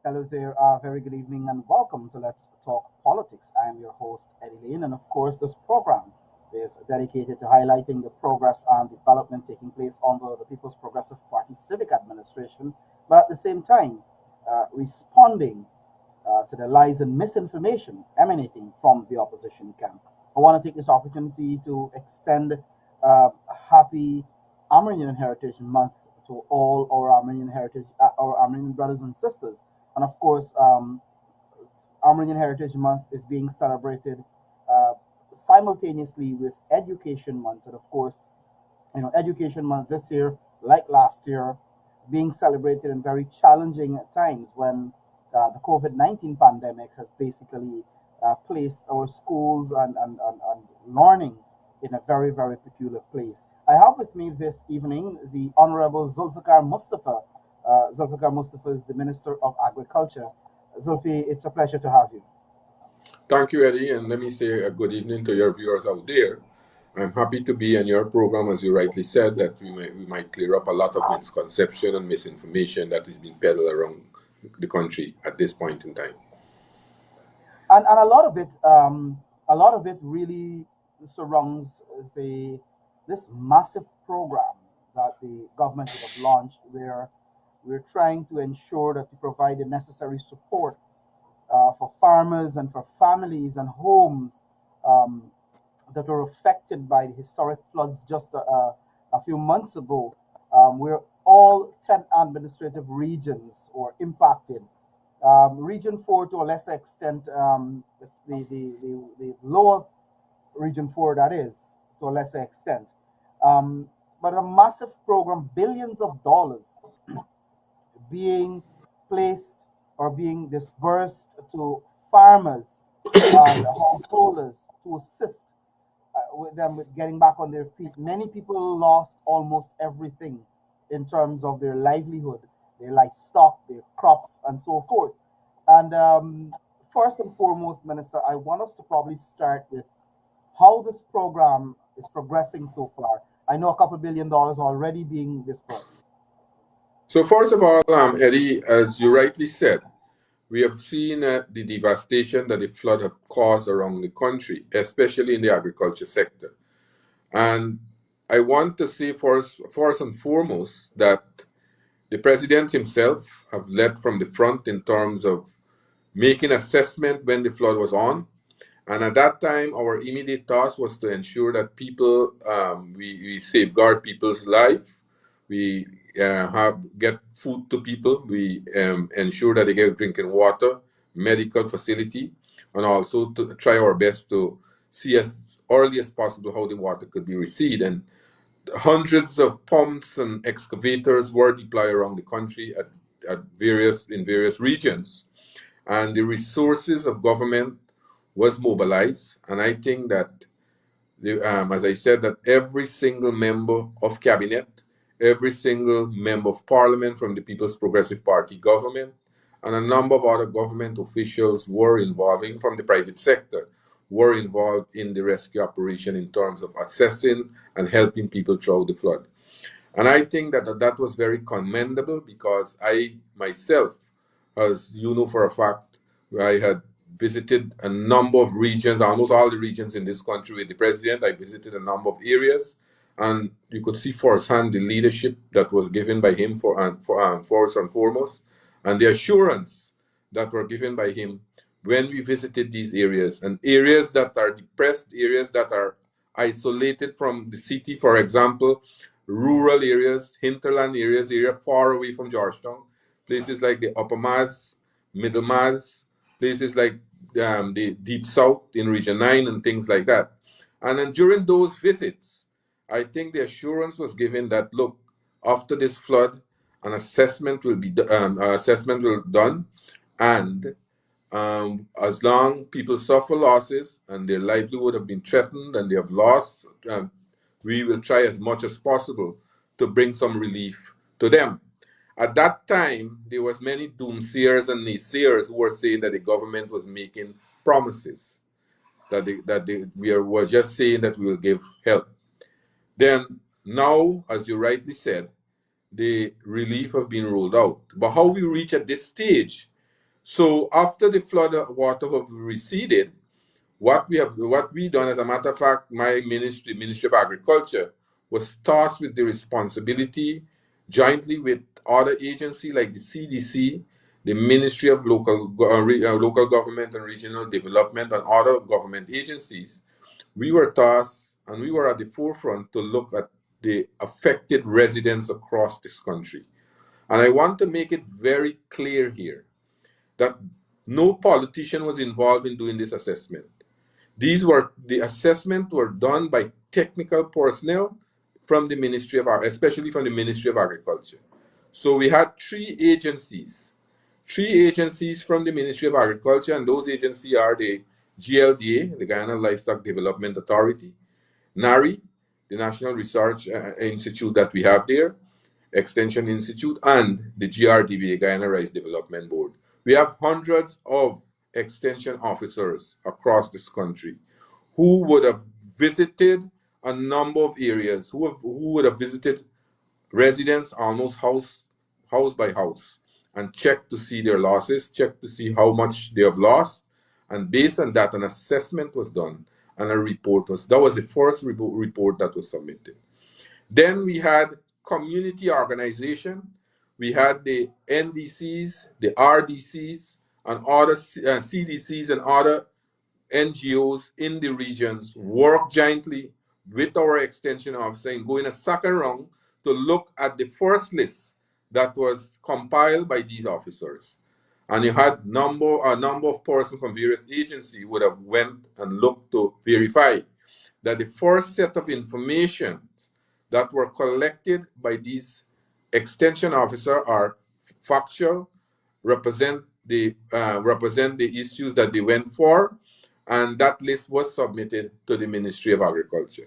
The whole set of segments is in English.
Hello there, very good evening and welcome to Let's Talk Politics. I am your host, Eddie Layne, and of course, this program is dedicated to highlighting the progress and development taking place under the People's Progressive Party Civic Administration, but at the same time, responding to the lies and misinformation emanating from the opposition camp. I want to take this opportunity to extend happy Armenian Heritage Month to all our our Armenian brothers and sisters. And of course, Armenian Heritage Month is being celebrated uh, simultaneously with Education Month. And of course, Education Month this year, like last year, being celebrated in very challenging times when the COVID 19 pandemic has basically placed our schools and learning in a very, very peculiar place. I have with me this evening the Honorable Zulfikar Mustapha. Zulfikar Mustapha is the Minister of Agriculture. Zulfi, it's a pleasure to have you. Thank you, Eddie, and let me say a good evening to your viewers out there. I'm happy to be on your program, as you rightly said, that we might clear up a lot of misconception and misinformation that is being peddled around the country at this point in time. And a lot of it really surrounds the this massive program that the government would have launched, where we're trying to ensure that we provide the necessary support for farmers and for families and homes um, that were affected by the historic floods just a few months ago, where all 10 administrative regions were impacted. Region 4, to a lesser extent, the lower Region 4, that is, to a lesser extent. Um, but a massive program, billions of dollars being placed or being disbursed to farmers and householders to assist with them with getting back on their feet. Many people lost almost everything in terms of their livelihood, their livestock, their crops, and so forth. And first and foremost, Minister, I want us to probably start with how this program is progressing so far. I know a couple $1 billion already being disbursed. So, first of all, Eddie, as you rightly said, we have seen the devastation that the flood have caused around the country, especially in the agriculture sector. And I want to say first and foremost that the president himself have led from the front in terms of making assessment when the flood was on. And at that time, our immediate task was to ensure that we safeguard people's life. We get food to people. We ensure that they get drinking water, medical facility, and also to try our best to see as early as possible how the water could be received. And hundreds of pumps and excavators were deployed around the country at various regions, and the resources of government was mobilized. And I think that, as I said, that every single member of cabinet, every single member of parliament from the People's Progressive Party government, and a number of other government officials were involving from the private sector, were involved in the rescue operation in terms of assessing and helping people throughout the flood. And I think that was very commendable, because I myself, as you know for a fact, I had visited a number of regions, almost all the regions in this country with the president. I visited a number of areas, and you could see firsthand the leadership that was given by him first and foremost, and the assurance that were given by him when we visited these areas, and areas that are depressed, areas that are isolated from the city, for example, rural areas, hinterland areas, area far away from Georgetown, places like the Upper Maas, Middle Maas, places like the Deep South in Region 9 and things like that. And then during those visits, I think the assurance was given that, look, after this flood, an assessment will be done, and as long people suffer losses and their livelihood have been threatened and they have lost, we will try as much as possible to bring some relief to them. At that time, there was many doomsayers and naysayers who were saying that the government was making promises, we were just saying that we will give help. Then now, as you rightly said, the relief have been rolled out. But how we reach at this stage, So after the flood water have receded, what we done, as a matter of fact, my ministry, Ministry of Agriculture, was tasked with the responsibility, jointly with other agencies like the CDC, the Ministry of Local Government and Regional Development, and other government agencies. We were tasked and we were at the forefront to look at the affected residents across this country. And I want to make it very clear here that no politician was involved in doing this assessment. The assessment were done by technical personnel from the Ministry of, especially from the Ministry of Agriculture. So we had three agencies from the Ministry of Agriculture, and those agencies are the GLDA, the Guyana Livestock Development Authority, NARI, the National Research Institute that we have there, Extension Institute, and the GRDB, Guyana Rice Development Board. We have hundreds of extension officers across this country who would have visited a number of areas, who would have visited residents almost house by house, and checked to see their losses, checked to see how much they have lost, and based on that, an assessment was done, and a report was. That was the first report that was submitted. Then we had community organization. We had the NDCs, the RDCs, and other CDCs and other NGOs in the regions work jointly with our extension officer in going a second round to look at the first list that was compiled by these officers. And you had a number of persons from various agencies would have went and looked to verify that the first set of information that were collected by these extension officers are factual, represent the issues that they went for, and that list was submitted to the Ministry of Agriculture.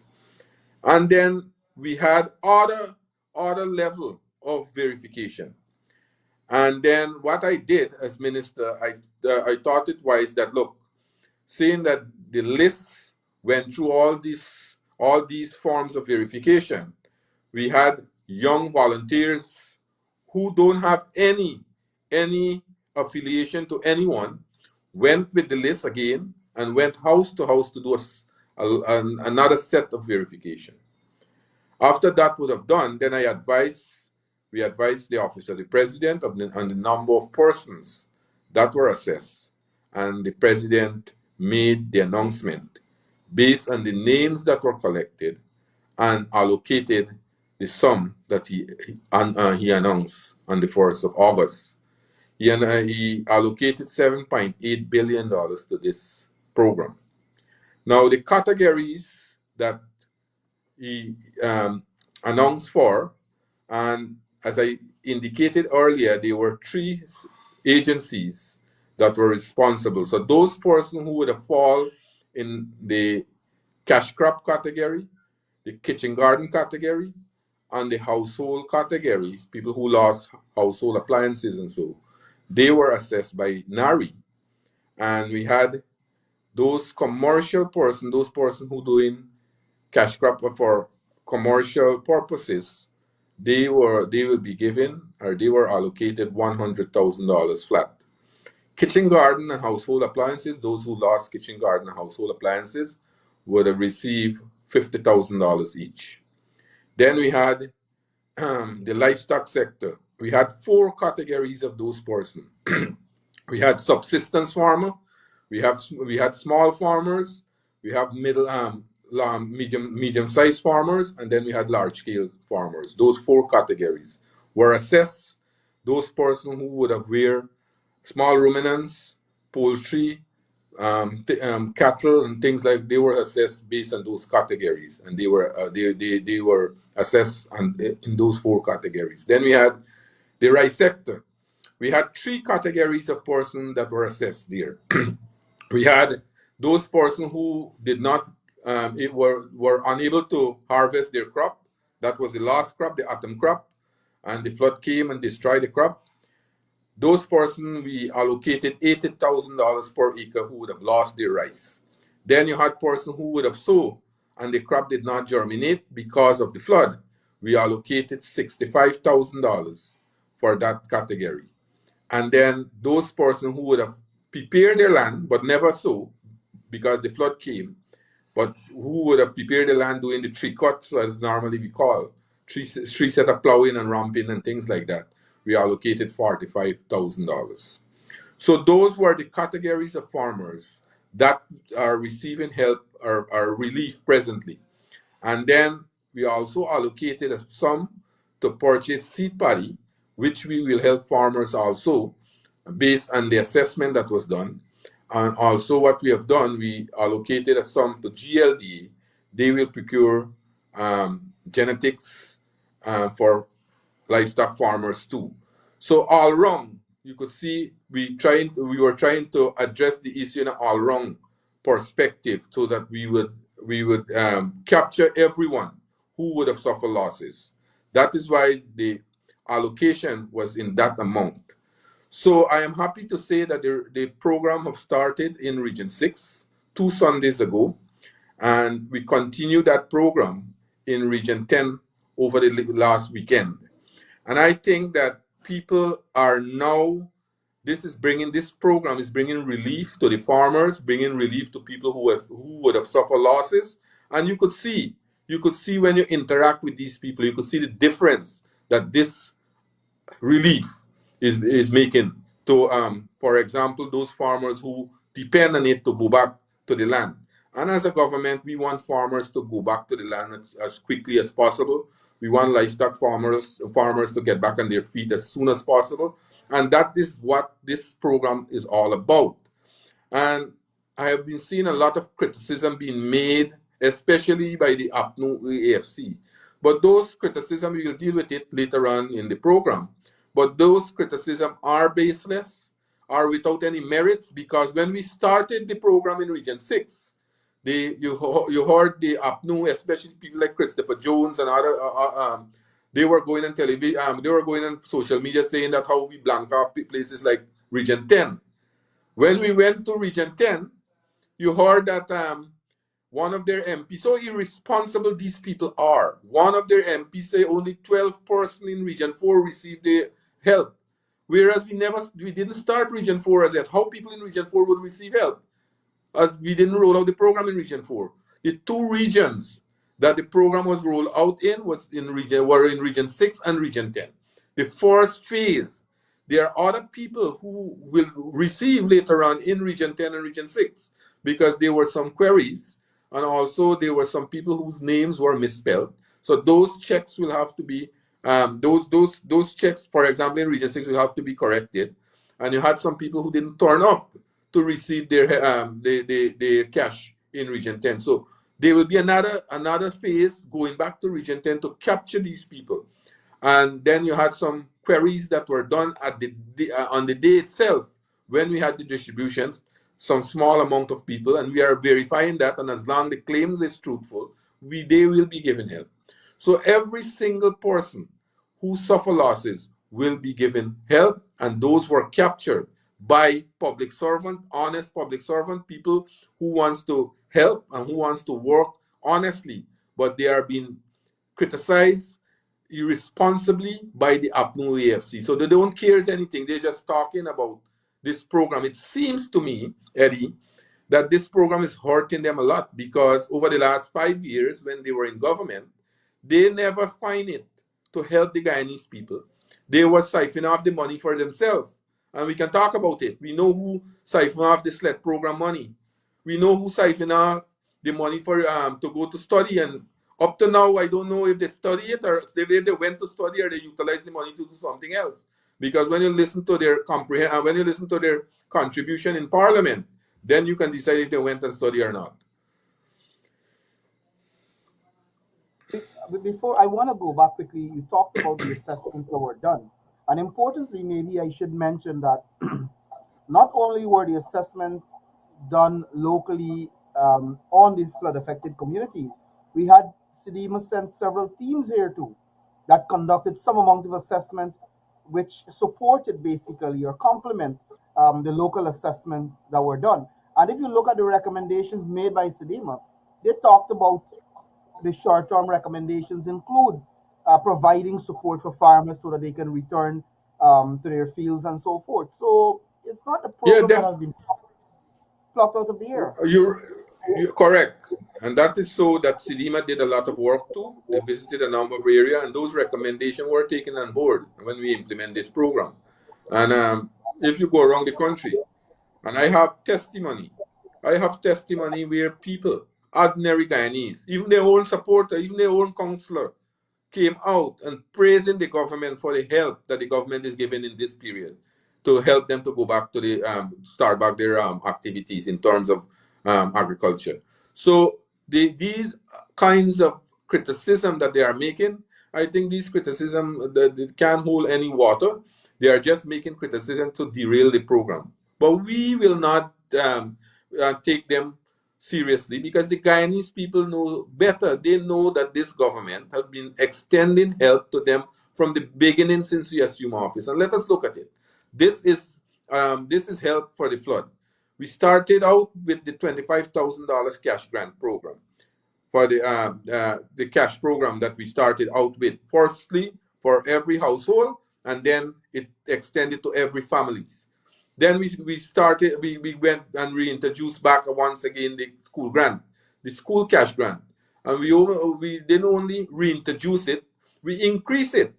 And then we had other level of verification. And then what I did as minister, I thought it wise that, look, saying that the list went through all these forms of verification, we had young volunteers who don't have any affiliation to anyone, went with the list again and went house to house to do another set of verification. After that would have done, then we advised the officer, the president, on the number of persons that were assessed. And the president made the announcement based on the names that were collected and allocated the sum that he announced on the 1st of August. He allocated $7.8 billion to this program. Now, the categories that he announced for, and as I indicated earlier, there were three agencies that were responsible. So those persons who would have fall in the cash crop category, the kitchen garden category, and the household category, people who lost household appliances and so, they were assessed by NARI. And we had those commercial persons, those persons who doing cash crop for commercial purposes, they will be given, or they were allocated $100,000 flat. Kitchen garden and household appliances, those who lost kitchen garden and household appliances would have received $50,000 each. Then we had the livestock sector. We had four categories of those persons. We had subsistence farmer, we had small farmers, we have medium-sized farmers, and then we had large-scale farmers. Those four categories were assessed. Those persons who would have wear small ruminants, poultry, cattle, and things like, they were assessed based on those categories, and they were assessed in those four categories. Then we had the rice sector. We had three categories of persons that were assessed there. We had those persons who did not were unable to harvest their crop. That was the last crop, the autumn crop, and the flood came and destroyed the crop. Those persons, we allocated $80,000 per acre who would have lost their rice. Then you had persons who would have sowed and the crop did not germinate because of the flood. We allocated $65,000 for that category. and then those persons who would have prepared their land but never sow because the flood came, but who would have prepared the land doing the three cuts, as normally we call, three set of plowing and ramping and things like that, we allocated $45,000. So those were the categories of farmers that are receiving help or relief presently. And then we also allocated a sum to purchase seed paddy, which we will help farmers also based on the assessment that was done. And also what we have done, we allocated a sum to GLDA. They will procure genetics for livestock farmers too. So all wrong, you could see we were trying to address the issue in an all wrong perspective so that we would capture everyone who would have suffered losses. That is why the allocation was in that amount. So I am happy to say that the program have started in Region 6 2 Sundays ago, and we continue that program in Region 10 over the last weekend. And I think that people are now, this program is bringing relief to the farmers, bringing relief to people who would have suffered losses. And you could see when you interact with these people, you could see the difference that this relief is making to, for example, those farmers who depend on it to go back to the land. And as a government, we want farmers to go back to the land as quickly as possible. We want livestock farmers to get back on their feet as soon as possible. And that is what this program is all about. And I have been seeing a lot of criticism being made, especially by the APNU AFC. But those criticism, we will deal with it later on in the program. But those criticism are baseless, are without any merits, because when we started the program in Region 6, you heard the APNU, especially people like Christopher Jones and other, they were going on television, they were going on social media saying that how we blank off places like Region 10. When we went to Region 10, you heard that one of their MPs, so irresponsible these people are. One of their MPs say only 12 persons in Region 4 received the help, whereas we didn't start Region 4 as yet. How people in Region 4 would receive help, as we didn't roll out the program in Region 4. The two regions that the program was rolled out in were in Region 6 and Region 10. The first phase, there are other people who will receive later on in Region 10 and Region 6 because there were some queries, and also there were some people whose names were misspelled. So those checks will have to be those checks, for example, in Region 6 will have to be corrected. And you had some people who didn't turn up to receive their cash in Region 10. So there will be another phase going back to Region 10 to capture these people. And then you had some queries that were done on the day itself when we had the distributions, some small amount of people, and we are verifying that. And as long as the claims is truthful, they will be given help. So every single person who suffer losses will be given help, and those were captured by public servant, honest public servant, people who wants to help and who wants to work honestly, but they are being criticized irresponsibly by the APNU AFC. So they don't care anything. They're just talking about this program. It seems to me, Eddie, that this program is hurting them a lot, because over the last 5 years when they were in government, they never find it to help the Guyanese people. They were siphoning off the money for themselves. And we can talk about it. We know who siphoned off the SLED program money. We know who siphoned off the money for to go to study. And up to now, I don't know if they study it or if they went to study or they utilized the money to do something else. Because when you listen to their when you listen to their contribution in Parliament, then you can decide if they went and study or not. Before I want to go back quickly, you talked about the assessments that were done. And importantly, maybe I should mention that not only were the assessments done locally on the flood affected communities, we had Sedema sent several teams here too that conducted some amount of assessment which supported basically or complement the local assessment that were done. And if you look at the recommendations made by Sedema, they talked about the short-term recommendations include providing support for farmers so that they can return to their fields and so forth. So it's not a Yeah, program that has been plucked out of the air. you're, you're correct. And that is so that Sidima did a lot of work too. They visited a number of areas, and those recommendations were taken on board when we implement this program. And if you go around the country, and I have testimony where people, ordinary Guyanese, even their own supporter, even their own counselor, came out and praising the government for the help that the government is giving in this period to help them to go back to the start back their activities in terms of agriculture. So these kinds of criticism that they are making, I think these criticism they can't hold any water. They are just making criticism to derail the program. But we will not take them seriously because the Guyanese people know better. They know that this government has been extending help to them from the beginning since we assumed office. And let us look at it. This is help for the flood. We started out with the $25,000 cash grant program for the cash program that we started out with. Firstly, for every household, and then it extended to every families. Then we went and reintroduced back once again the school grant, the school cash grant. And we didn't only reintroduce it, we increase it.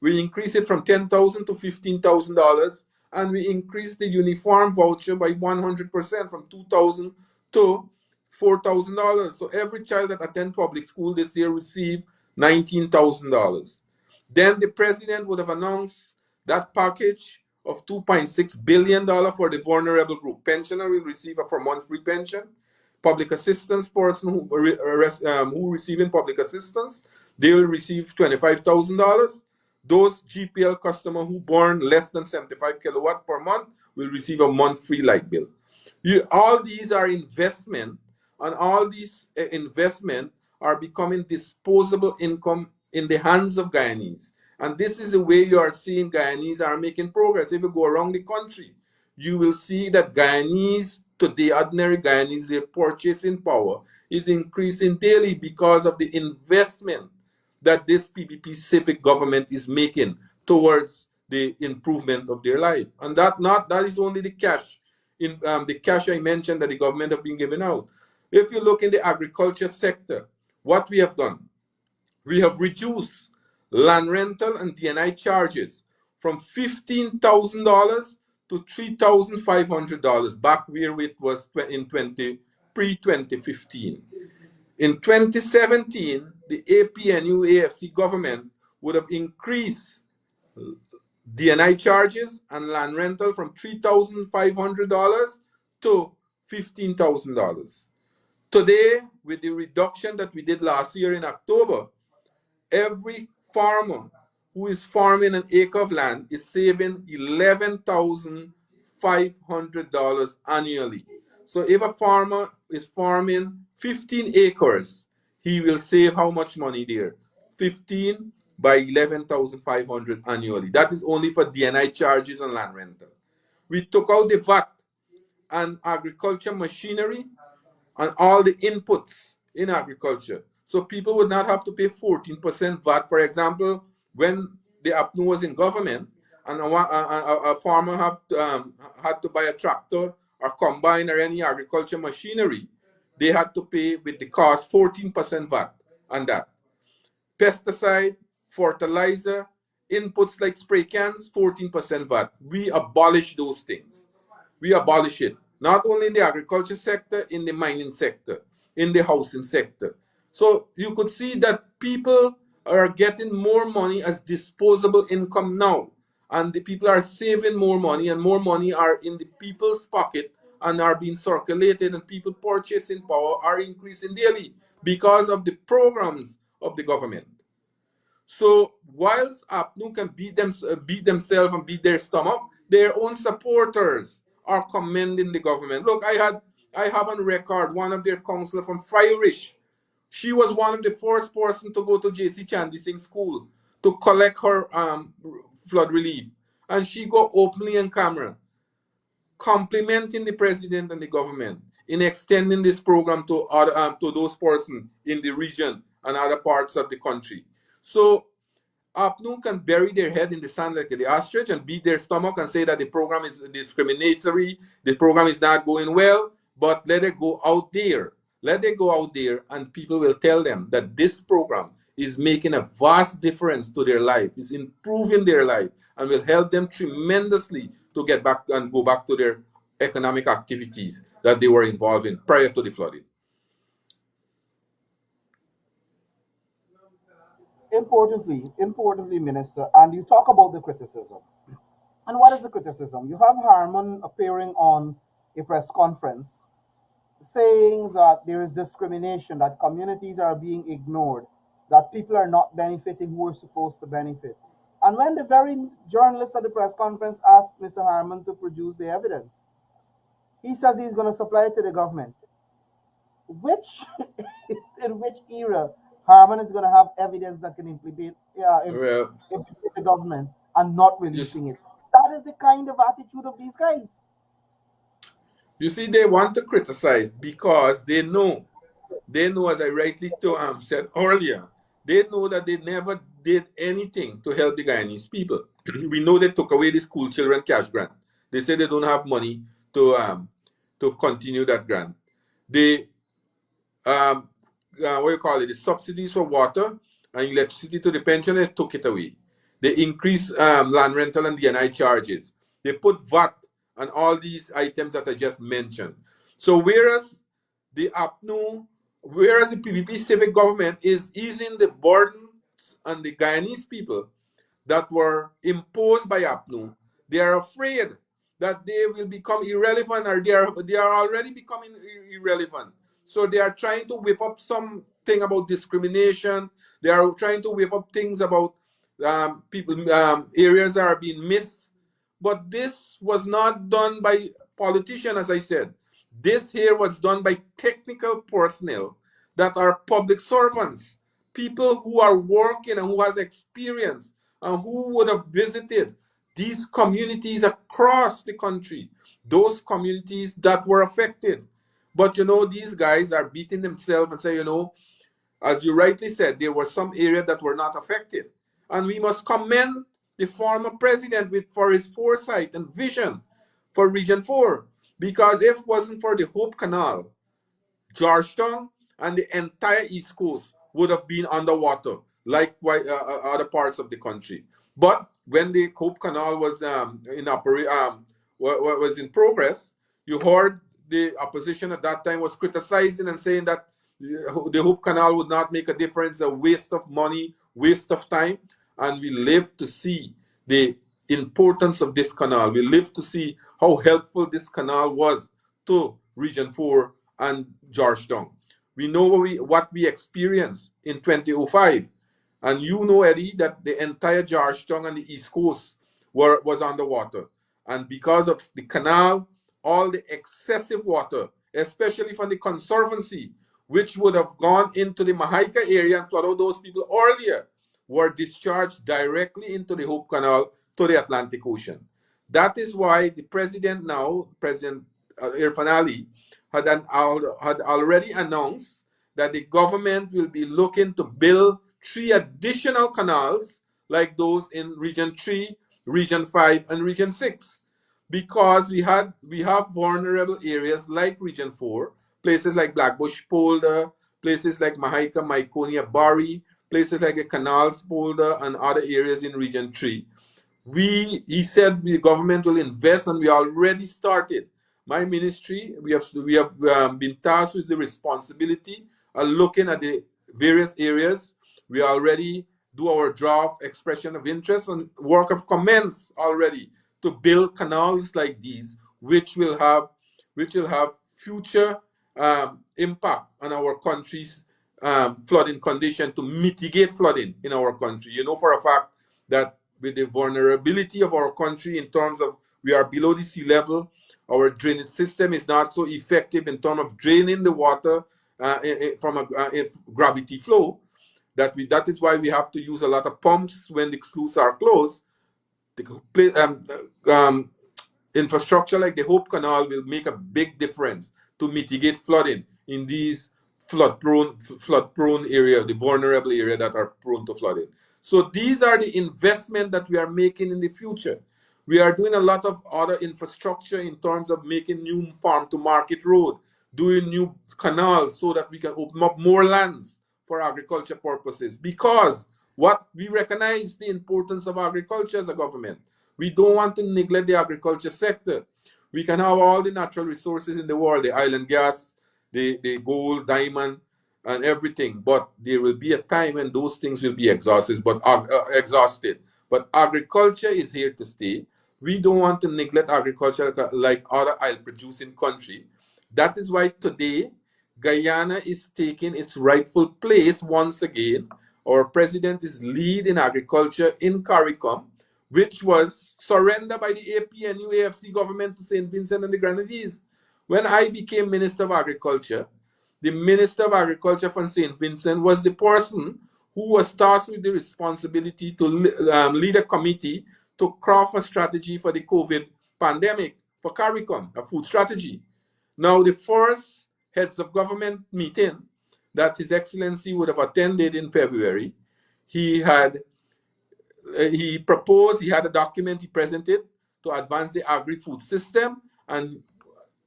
We increased it from $10,000 to $15,000, and we increased the uniform voucher by 100% from $2,000 to $4,000. So every child that attend public school this year received $19,000. Then the president would have announced that package of $2.6 billion for the vulnerable group. Pensioner will receive a 4-month free pension. Public assistance person who receiving public assistance, they will receive $25,000. Those GPL customer who burn less than 75 kilowatt per month will receive a month free light bill. All these are investment, and all these investment are becoming disposable income in the hands of Guyanese. And this is the way you are seeing Guyanese are making progress. If you go around the country, you will see that Guyanese, today, ordinary Guyanese, their purchasing power is increasing daily because of the investment that this PPP civic government is making towards the improvement of their life. And that is only the cash, in the cash I mentioned that the government have been giving out. If you look in the agriculture sector, what we have done, we have reduced land rental and DNI charges from $15,000 to $3,500 back where it was in pre-2015. In 2017, the APNU AFC government would have increased DNI charges and land rental from $3,500 to $15,000. Today, with the reduction that we did last year in October, every farmer who is farming an acre of land is saving $11,500 annually. So if a farmer is farming 15 acres, he will save how much money there? 15 by 11,500 annually. That is only for DNI charges and land rental. We took out the VAT and agriculture machinery and all the inputs in agriculture. So people would not have to pay 14% VAT. For example, when the APNU was in government and a farmer had to buy a tractor or combine or any agriculture machinery, they had to pay with the cost 14% VAT on that. Pesticide, fertilizer, inputs like spray cans, 14% VAT. We abolished those things. We abolish it, not only in the agriculture sector, in the mining sector, in the housing sector. So you could see that people are getting more money as disposable income now. And the people are saving more money, and more money are in the people's pocket and are being circulated, and people purchasing power are increasing daily because of the programs of the government. So whilst APNU can beat themselves and beat their stomach, their own supporters are commending the government. Look, I have on record one of their councillors from Friarish. She was one of the first person to go to JC Chandy Singh school to collect her flood relief. And she go openly on camera complimenting the president and the government in extending this program to other to those persons in the region and other parts of the country. So APNU can bury their head in the sand like the ostrich and beat their stomach and say that the program is discriminatory, the program is not going well, but let it go out there. Let it go out there and people will tell them that this program is making a vast difference to their life, is improving their life, and will help them tremendously to get back and go back to their economic activities that they were involved in prior to the flooding. Importantly, Minister, and you talk about the criticism. And what is the criticism? You have Harman appearing on a press conference saying that there is discrimination, that communities are being ignored, that people are not benefiting who are supposed to benefit. And when the very journalist at the press conference asked Mr. Harman to produce the evidence, he says he's going to supply it to the government. Which, in which era, Harman is going to have evidence that can Well, implicate the government and not you, releasing it? That is the kind of attitude of these guys. you see, they want to criticize because they know, as I rightly said earlier, they know that they never did anything to help the Guyanese people. We know they took away the school children cash grant. They say they don't have money to continue that grant. They what you call it, the subsidies for water and electricity to the pensioners took it away. They increased land rental and DNI charges. They put VAT on all these items that I just mentioned. So the APNU, whereas the PPP civic government is easing the burdens on the Guyanese people that were imposed by APNU, they are afraid that they will become irrelevant, or they are already becoming irrelevant. So they are trying to whip up something about discrimination. They are trying to whip up things about people areas that are being missed. But this was not done by politicians, as I said. This here was done by technical personnel that are public servants, people who are working and who has experience and who would have visited these communities across the country, those communities that were affected. But these guys are beating themselves and say, as you rightly said, there were some areas that were not affected. And we must commend the former president for his foresight and vision for Region 4. Because if it wasn't for the Hope Canal, Georgetown and the entire East Coast would have been underwater, like other parts of the country. But when the Hope Canal was was in progress, you heard the opposition at that time was criticizing and saying that the Hope Canal would not make a difference, a waste of money, waste of time. And we live to see the importance of this canal. We live to see how helpful this canal was to Region 4 and Georgetown. We know what we experienced in 2005. And Eddie, that the entire Georgetown and the East Coast was underwater. And because of the canal, all the excessive water, especially from the Conservancy, which would have gone into the Mahaika area and flooded out those people earlier, were discharged directly into the Hope Canal to the Atlantic Ocean. That is why the president now, President Irfan Ali, had already announced that the government will be looking to build 3 additional canals like those in Region 3, Region 5, and Region 6. Because we have vulnerable areas like Region 4, places like Blackbush Polder, places like Mahaika, Myconia, Bari, places like the Canals Polder, and other areas in Region 3. He said the government will invest, and we already started. My ministry, we have been tasked with the responsibility of looking at the various areas. We already do our draft expression of interest, and work have commenced already to build canals like these, which will have future impact on our country's flooding condition, to mitigate flooding in our country. You know for a fact that with the vulnerability of our country in terms of we are below the sea level, our drainage system is not so effective in terms of draining the water from a gravity flow. That is why we have to use a lot of pumps when the sluices are closed. Infrastructure like the Hope Canal will make a big difference to mitigate flooding in these flood prone area, the vulnerable area that are prone to flooding. So these are the investment that we are making in the future. We are doing a lot of other infrastructure in terms of making new farm to market road, doing new canals so that we can open up more lands for agriculture purposes. Because what we recognize the importance of agriculture as a government. We don't want to neglect the agriculture sector. We can have all the natural resources in the world, the oil and gas, the gold, diamond, and everything. But there will be a time when those things will be exhausted. But agriculture is here to stay. We don't want to neglect agriculture like other oil producing country. That is why today Guyana is taking its rightful place once again. Our president is leading agriculture in CARICOM, which was surrendered by the APNU AFC government to St. Vincent and the Grenadines. When I became Minister of Agriculture, the Minister of Agriculture from St. Vincent was the person who was tasked with the responsibility to lead a committee to craft a strategy for the COVID pandemic for CARICOM, a food strategy. Now, the first heads of government meeting that His Excellency would have attended in February, he had he had a document he presented to advance the agri-food system, and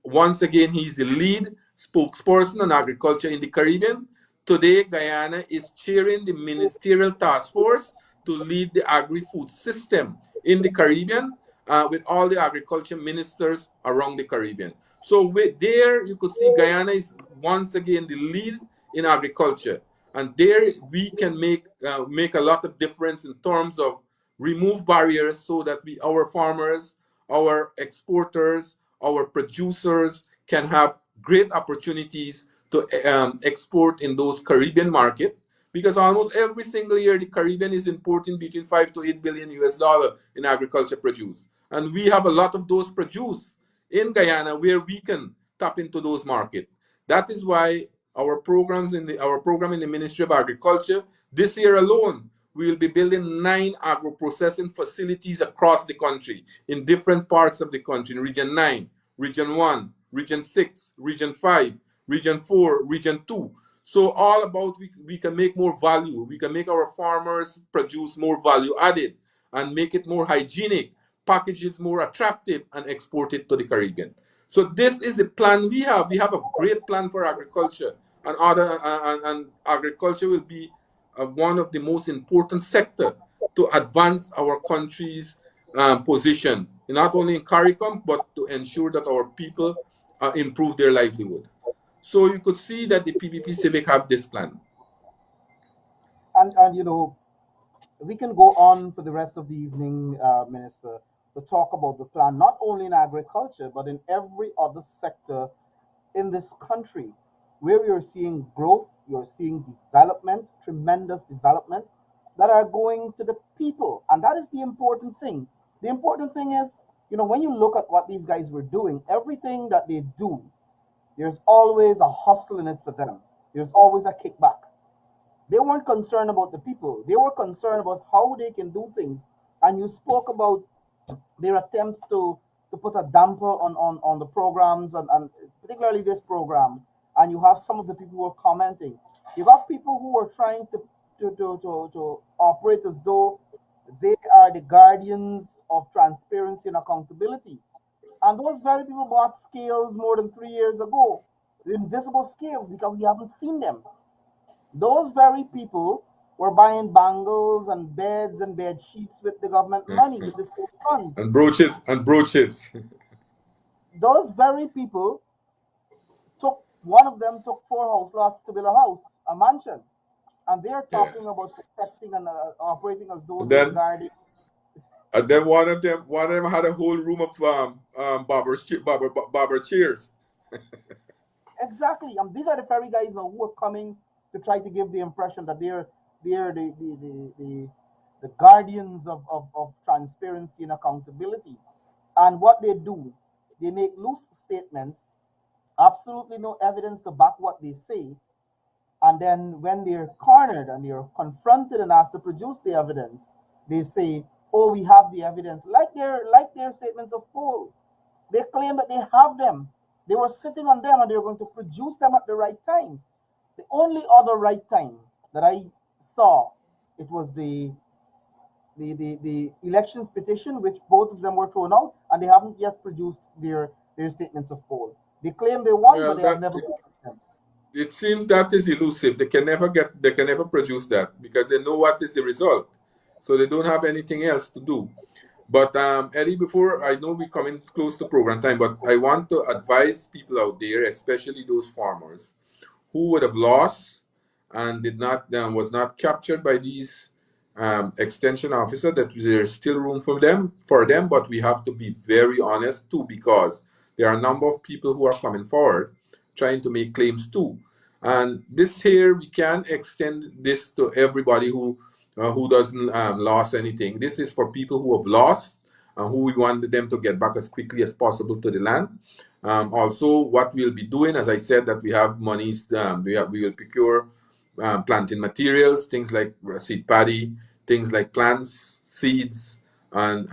once again, he's the lead spokesperson on agriculture in the Caribbean. Today, Guyana is chairing the ministerial task force to lead the agri-food system in the Caribbean with all the agriculture ministers around the Caribbean. So there you could see Guyana is once again the lead in agriculture. And there we can make a lot of difference in terms of remove barriers so that our farmers, our exporters, our producers can have great opportunities to export in those Caribbean market, because almost every single year the Caribbean is importing between 5 to 8 billion US dollar in agriculture produce, and we have a lot of those produce in Guyana where we can tap into those markets. That is why our program in the Ministry of Agriculture this year alone, we will be building 9 agro-processing facilities across the country in different parts of the country, in Region 9, Region 1, Region 6, Region 5, Region 4, Region 2. So all about we can make more value. We can make our farmers produce more value added and make it more hygienic, package it more attractive, and export it to the Caribbean. So this is the plan we have. We have a great plan for agriculture, and agriculture will be one of the most important sector to advance our country's position, not only in CARICOM, but to ensure that our people improve their livelihood. So you could see that the PPP Civic have this plan. And we can go on for the rest of the evening, Minister, to talk about the plan, not only in agriculture, but in every other sector in this country, where you're seeing growth, you're seeing development, tremendous development that are going to the people. And that is the important thing. The important thing is, when you look at what these guys were doing, everything that they do, there's always a hustle in it for them. There's always a kickback. They weren't concerned about the people. They were concerned about how they can do things. And you spoke about their attempts to put a damper on the programs, and particularly this program. And you have some of the people who are commenting. You got people who are trying to operate as though they are the guardians of transparency and accountability. And those very people bought scales more than 3 years ago, the invisible scales, because we haven't seen them. Those very people were buying bangles and beds and bed sheets with the government money, with the state funds. And brooches. Those very people one of them took 4 house lots to build a house, a mansion. And they're Yeah. talking about protecting and operating as though And they're then guarding. one of them had a whole room of barber chairs. Exactly. These are the very guys now who are coming to try to give the impression that they're the guardians of transparency and accountability. And what they do, they make loose statements, absolutely no evidence to back what they say. And then when they're cornered and they're confronted and asked to produce the evidence, they say, "Oh, we have the evidence," like their statements of polls. They claim that they have them. They were sitting on them and they were going to produce them at the right time. The only other right time that I saw, it was the elections petition, which both of them were thrown out, and they haven't yet produced their statements of poll. They claim they won, but Well, they have that never produced them. it seems that is elusive. They can never produce that because they know what is the result. So they don't have anything else to do. But Ellie, before I know we're coming close to program time, but I want to advise people out there, especially those farmers who would have lost and did not was not captured by these extension officer, that there's still room for them, but we have to be very honest too, because there are a number of people who are coming forward trying to make claims too. And this here, we can extend this to everybody who doesn't lost anything. This is for people who have lost and who we want them to get back as quickly as possible to the land. Also, what we'll be doing, as I said, that we have monies, we will procure planting materials, things like seed paddy, things like plants, seeds, and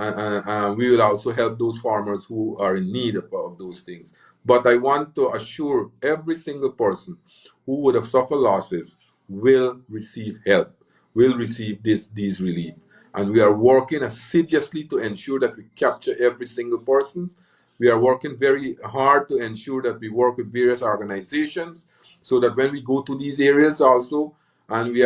we will also help those farmers who are in need of those things. But I want to assure every single person who would have suffered losses will receive help, will receive these relief. And we are working assiduously to ensure that we capture every single person. We are working very hard to ensure that we work with various organizations so that when we go to these areas also, and we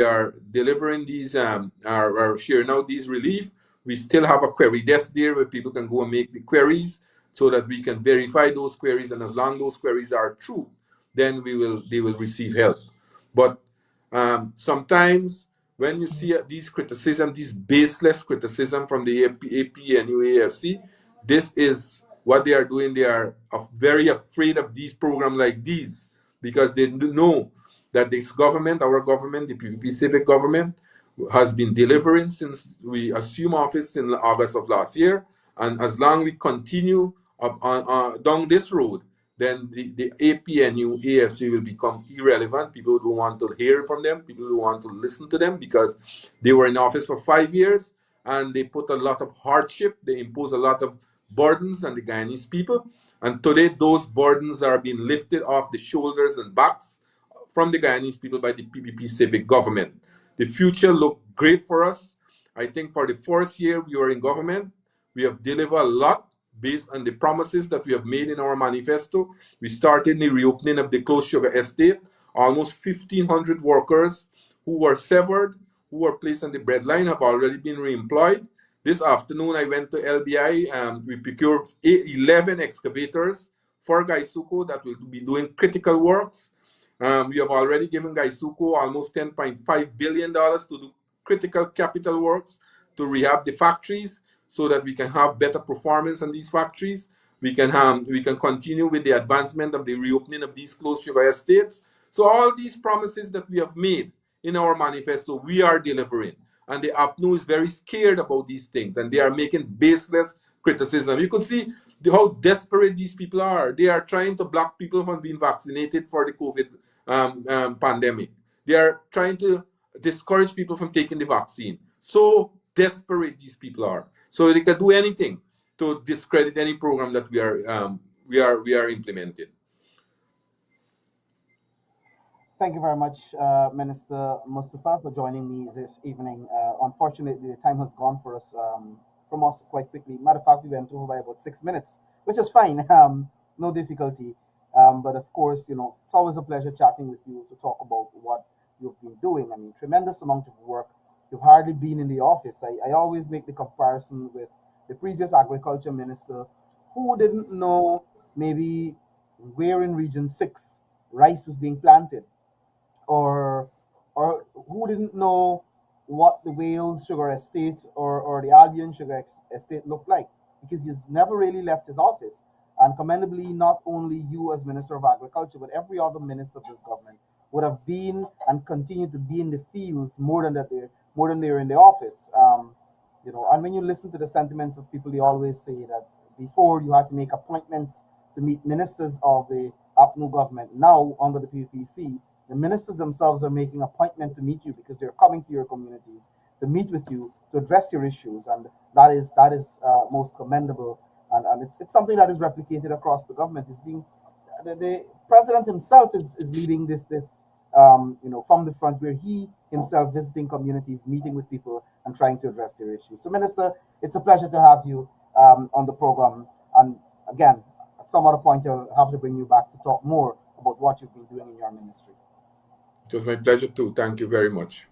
are delivering these are sharing out these relief, we still have a query desk there where people can go and make the queries so that we can verify those queries, and as long those queries are true, then they will receive help. But sometimes when you see these criticism, these baseless criticism from the AP and UAFC, this is what they are doing. They are very afraid of these programs like these because they know that this government, our government, the PPP civic government, has been delivering since we assumed office in August of last year. And as long we continue up down this road, then the APNU, AFC will become irrelevant. People don't want to hear from them. People don't want to listen to them because they were in office for 5 years and they put a lot of hardship. They impose a lot of burdens on the Guyanese people. And today, those burdens are being lifted off the shoulders and backs from the Guyanese people by the PPP civic government. The future looked great for us. I think for the first year we were in government, we have delivered a lot based on the promises that we have made in our manifesto. We started the reopening of the closed sugar estate. Almost 1,500 workers who were severed, who were placed on the breadline, have already been reemployed. This afternoon, I went to LBI. We procured 11 excavators for Gaisuko that will be doing critical works. We have already given Gaisuko almost $10.5 billion to do critical capital works to rehab the factories so that we can have better performance in these factories. We can continue with the advancement of the reopening of these closed sugar estates. So all these promises that we have made in our manifesto, we are delivering. And the APNU is very scared about these things, and they are making baseless criticism. You could see how desperate these people are. They are trying to block people from being vaccinated for the COVID pandemic. They are trying to discourage people from taking the vaccine. So desperate these people are. So they can do anything to discredit any program that we are implementing. Thank you very much, Minister Mustapha, for joining me this evening. Unfortunately, the time has gone for us from us quite quickly. Matter of fact, we went over by about 6 minutes, which is fine. No difficulty. But of course, it's always a pleasure chatting with you to talk about what you've been doing. I mean, tremendous amount of work. You've hardly been in the office. I always make the comparison with the previous agriculture minister who didn't know maybe where in Region 6 rice was being planted, or who didn't know what the Wales sugar estate or the Albion sugar estate looked like, because he's never really left his office. And commendably, not only you as Minister of Agriculture, but every other minister of this government would have been and continue to be in the fields more than they're in the office. And when you listen to the sentiments of people, they always say that before you had to make appointments to meet ministers of the APNU government. Now, under the PPC, the ministers themselves are making appointment to meet you because they're coming to your communities to meet with you to address your issues, and that is most commendable, and it's something that is replicated across the government. It's being the president himself is leading this from the front, where he himself visiting communities, meeting with people, and trying to address their issues. So, Minister, it's a pleasure to have you on the program. And again, at some other point, I'll have to bring you back to talk more about what you've been doing in your ministry. It was my pleasure too. Thank you very much.